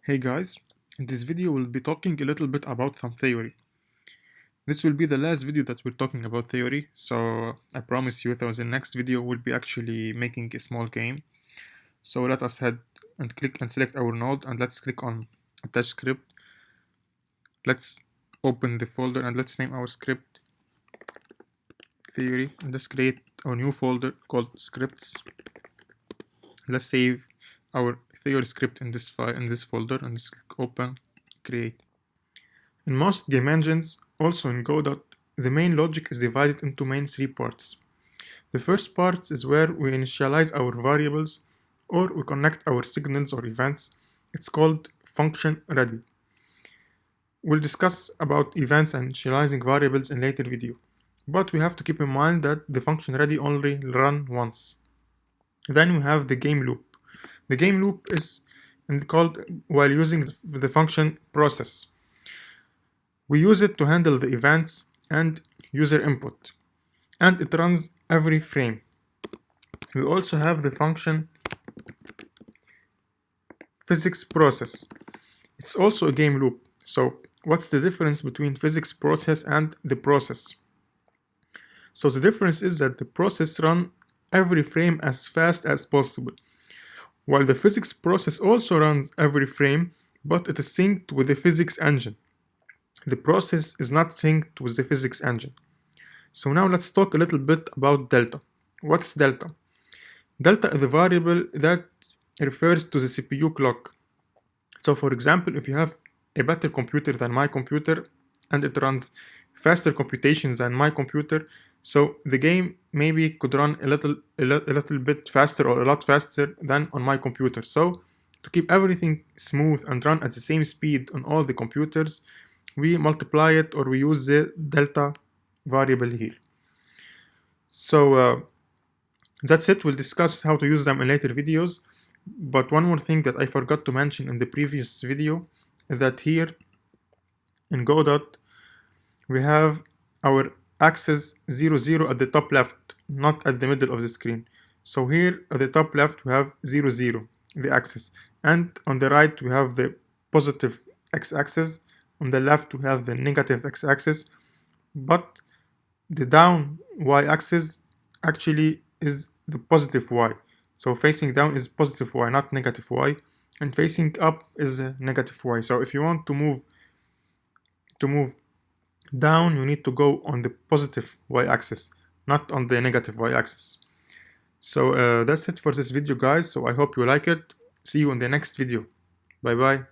Hey guys, in this video we'll be talking a little bit about some theory. This will be the last video that we're talking about theory, so I promise you that in the next video we'll be actually making a small game. So let us head and click and select our node and let's click on attach script. Let's open the folder and let's name our script theory and let's create a new folder called scripts. Let's save our theory script in this file, in this folder, and let's click open, create. In most game engines, also in Godot, the main logic is divided into main three parts. The first part is where we initialize our variables or we connect our signals or events. It's called function ready. We'll discuss about events and initializing variables in later video, but we have to keep in mind that the function ready only run once. Then we have the game loop. The game loop is called while using the function process. We use it to handle the events and user input, and it runs every frame. We also have the function physics process. It's also a game loop. So what's the difference between physics process and the process? So the difference is that the process runs every frame as fast as possible, while the physics process also runs every frame, but it is synced with the physics engine. The process is not synced with the physics engine. So now let's talk a little bit about delta. What's delta? Delta is a variable that refers to the CPU clock. So for example, if you have a better computer than my computer and it runs faster computations than my computer, so the game maybe could run a little bit faster or a lot faster than on my computer. So to keep everything smooth and run at the same speed on all the computers, we multiply it or we use the delta variable here. So that's it. We'll discuss how to use them in later videos. But one more thing that I forgot to mention in the previous video is that here in Godot we have our axis 0, 0 at the top left, not at the middle of the screen. So here at the top left we have 0, 0, the axis, and on the right we have the positive x-axis, on the left we have the negative x-axis, but the down y-axis actually is the positive y. So facing down is positive y, not negative y, and facing up is negative y. So if you want to move down, you need to go on the positive y-axis, not on the negative y-axis. So that's it for this video, guys. So I hope you like it. See you in the next video. Bye bye.